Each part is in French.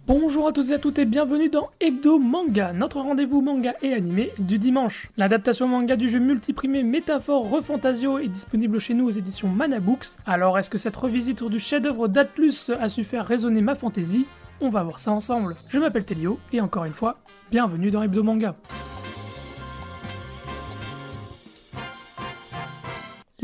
Bonjour à tous et à toutes et bienvenue dans Hebdo Manga, notre rendez-vous manga et animé du dimanche. L'adaptation manga du jeu multiprimé Métaphore Refantasio est disponible chez nous aux éditions Mana Books. Alors est-ce que cette revisite du chef-d'œuvre d'Atlus a su faire résonner ma fantaisie? On va voir ça ensemble. Je m'appelle Télio et encore une fois, bienvenue dans Hebdo Manga.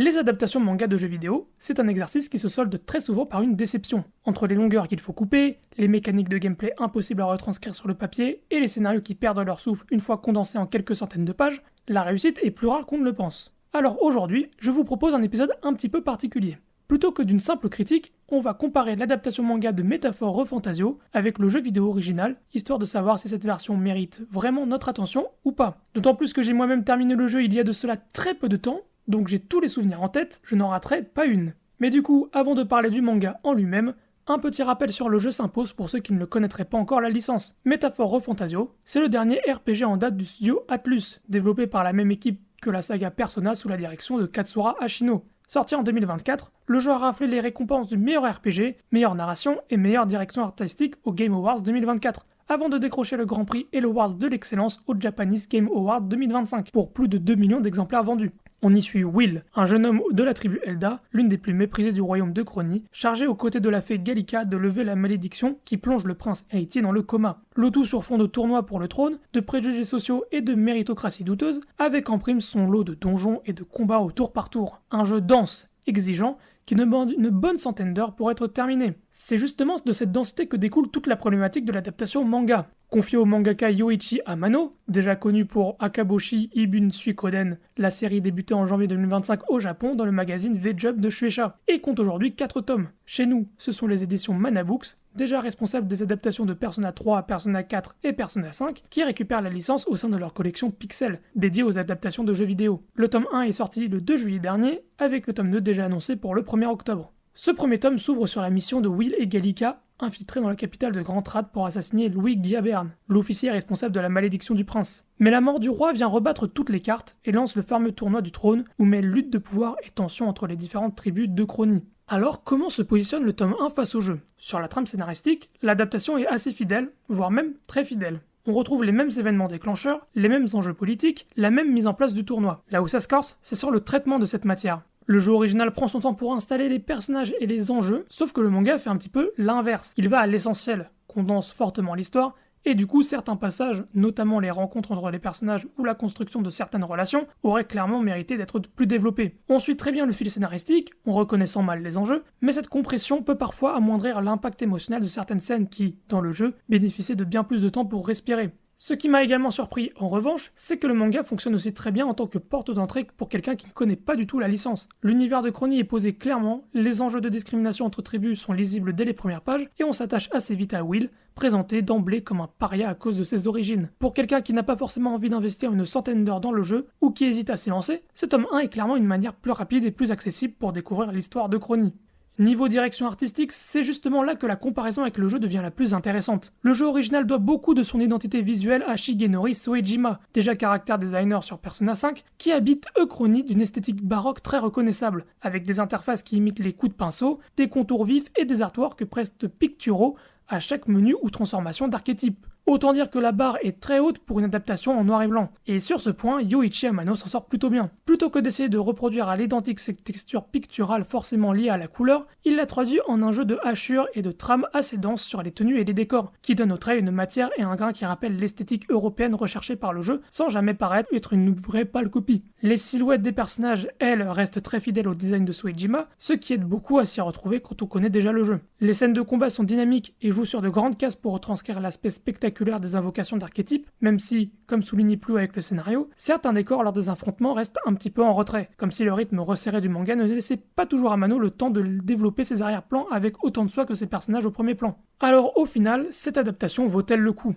Les adaptations manga de jeux vidéo, c'est un exercice qui se solde très souvent par une déception. Entre les longueurs qu'il faut couper, les mécaniques de gameplay impossibles à retranscrire sur le papier et les scénarios qui perdent leur souffle une fois condensés en quelques centaines de pages, la réussite est plus rare qu'on ne le pense. Alors aujourd'hui, je vous propose un épisode un petit peu particulier. Plutôt que d'une simple critique, on va comparer l'adaptation manga de Métaphore Refantasio avec le jeu vidéo original, histoire de savoir si cette version mérite vraiment notre attention ou pas. D'autant plus que j'ai moi-même terminé le jeu il y a de cela très peu de temps, donc j'ai tous les souvenirs en tête, je n'en raterai pas une. Mais du coup, avant de parler du manga en lui-même, un petit rappel sur le jeu s'impose pour ceux qui ne le connaîtraient pas encore la licence. Métaphore Refantasio, c'est le dernier RPG en date du studio Atlus, développé par la même équipe que la saga Persona sous la direction de Katsura Ashino. Sorti en 2024, le jeu a raflé les récompenses du meilleur RPG, meilleure narration et meilleure direction artistique au Game Awards 2024, avant de décrocher le Grand Prix et l'Awards de l'excellence au Japanese Game Award 2025, pour plus de 2 millions d'exemplaires vendus. On y suit Will, un jeune homme de la tribu Elda, l'une des plus méprisées du royaume de Chronie, chargé aux côtés de la fée Gallica de lever la malédiction qui plonge le prince héritier dans le coma. Le tout sur fond de tournois pour le trône, de préjugés sociaux et de méritocratie douteuse, avec en prime son lot de donjons et de combats au tour par tour. Un jeu dense, exigeant, qui demande une bonne centaine d'heures pour être terminé. C'est justement de cette densité que découle toute la problématique de l'adaptation manga. Confié au mangaka Yoichi Amano, déjà connu pour Akaboshi Ibun Suikoden, la série débutée en janvier 2025 au Japon dans le magazine V-Jump de Shueisha, et compte aujourd'hui 4 tomes. Chez nous, ce sont les éditions Mana Books, déjà responsables des adaptations de Persona 3, Persona 4 et Persona 5, qui récupèrent la licence au sein de leur collection Pixel, dédiée aux adaptations de jeux vidéo. Le tome 1 est sorti le 2 juillet dernier, avec le tome 2 déjà annoncé pour le 1er octobre. Ce premier tome s'ouvre sur la mission de Will et Gallica, infiltrés dans la capitale de Grand Trad pour assassiner Louis Guiaberne, l'officier responsable de la malédiction du prince. Mais la mort du roi vient rebattre toutes les cartes et lance le fameux tournoi du trône où mêle lutte de pouvoir et tension entre les différentes tribus de Chronie. Alors comment se positionne le tome 1 face au jeu? Sur la trame scénaristique, l'adaptation est assez fidèle, voire même très fidèle. On retrouve les mêmes événements déclencheurs, les mêmes enjeux politiques, la même mise en place du tournoi. Là où ça se corse, c'est sur le traitement de cette matière. Le jeu original prend son temps pour installer les personnages et les enjeux, sauf que le manga fait un petit peu l'inverse. Il va à l'essentiel, condense fortement l'histoire, et du coup certains passages, notamment les rencontres entre les personnages ou la construction de certaines relations, auraient clairement mérité d'être plus développés. On suit très bien le fil scénaristique, en reconnaissant mal les enjeux, mais cette compression peut parfois amoindrir l'impact émotionnel de certaines scènes qui, dans le jeu, bénéficient de bien plus de temps pour respirer. Ce qui m'a également surpris, en revanche, c'est que le manga fonctionne aussi très bien en tant que porte d'entrée pour quelqu'un qui ne connaît pas du tout la licence. L'univers de Chronie est posé clairement, les enjeux de discrimination entre tribus sont lisibles dès les premières pages, et on s'attache assez vite à Will, présenté d'emblée comme un paria à cause de ses origines. Pour quelqu'un qui n'a pas forcément envie d'investir une centaine d'heures dans le jeu, ou qui hésite à s'y lancer, ce tome 1 est clairement une manière plus rapide et plus accessible pour découvrir l'histoire de Chronie. Niveau direction artistique, c'est justement là que la comparaison avec le jeu devient la plus intéressante. Le jeu original doit beaucoup de son identité visuelle à Shigenori Soejima, déjà caractère designer sur Persona 5, qui habite Chronie d'une esthétique baroque très reconnaissable, avec des interfaces qui imitent les coups de pinceau, des contours vifs et des artworks presque picturaux à chaque menu ou transformation d'archétype. Autant dire que la barre est très haute pour une adaptation en noir et blanc. Et sur ce point, Yoichi Amano s'en sort plutôt bien. Plutôt que d'essayer de reproduire à l'identique cette texture picturale forcément liée à la couleur, il l'a traduit en un jeu de hachures et de trames assez denses sur les tenues et les décors, qui donne au trait une matière et un grain qui rappellent l'esthétique européenne recherchée par le jeu, sans jamais paraître être une vraie pâle copie. Les silhouettes des personnages, elles, restent très fidèles au design de Soejima, ce qui aide beaucoup à s'y retrouver quand on connaît déjà le jeu. Les scènes de combat sont dynamiques et jouent sur de grandes cases pour retranscrire l'aspect spectaculaire des invocations d'archétypes, même si, comme souligné plus haut avec le scénario, certains décors lors des affrontements restent un petit peu en retrait, comme si le rythme resserré du manga ne laissait pas toujours à Amano le temps de développer ses arrière-plans avec autant de soin que ses personnages au premier plan. Alors au final, cette adaptation vaut-elle le coup?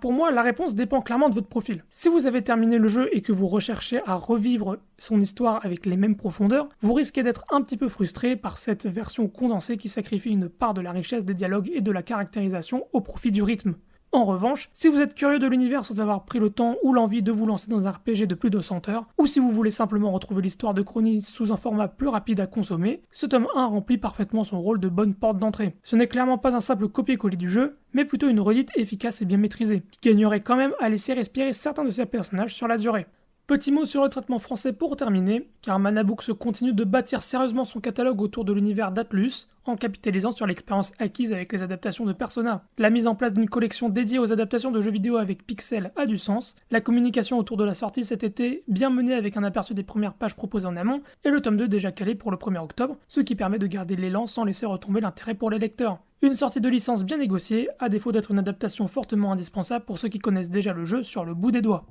Pour moi, la réponse dépend clairement de votre profil. Si vous avez terminé le jeu et que vous recherchez à revivre son histoire avec les mêmes profondeurs, vous risquez d'être un petit peu frustré par cette version condensée qui sacrifie une part de la richesse des dialogues et de la caractérisation au profit du rythme. En revanche, si vous êtes curieux de l'univers sans avoir pris le temps ou l'envie de vous lancer dans un RPG de plus de 100 heures, ou si vous voulez simplement retrouver l'histoire de Chronis sous un format plus rapide à consommer, ce tome 1 remplit parfaitement son rôle de bonne porte d'entrée. Ce n'est clairement pas un simple copier-coller du jeu, mais plutôt une redite efficace et bien maîtrisée, qui gagnerait quand même à laisser respirer certains de ses personnages sur la durée. Petit mot sur le traitement français pour terminer, car Manabooks continue de bâtir sérieusement son catalogue autour de l'univers d'Atlus, en capitalisant sur l'expérience acquise avec les adaptations de Persona. La mise en place d'une collection dédiée aux adaptations de jeux vidéo avec Pixel a du sens, la communication autour de la sortie cet été bien menée avec un aperçu des premières pages proposées en amont, et le tome 2 déjà calé pour le 1er octobre, ce qui permet de garder l'élan sans laisser retomber l'intérêt pour les lecteurs. Une sortie de licence bien négociée, à défaut d'être une adaptation fortement indispensable pour ceux qui connaissent déjà le jeu sur le bout des doigts.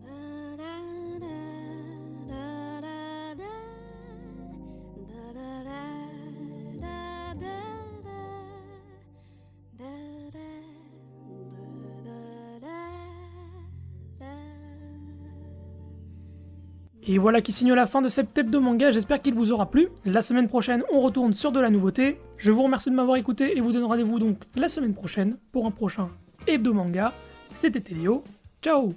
Et voilà qui signe la fin de cette hebdo manga, j'espère qu'il vous aura plu. La semaine prochaine, on retourne sur de la nouveauté. Je vous remercie de m'avoir écouté et vous donne rendez-vous donc la semaine prochaine pour un prochain hebdo manga. C'était Télio, ciao!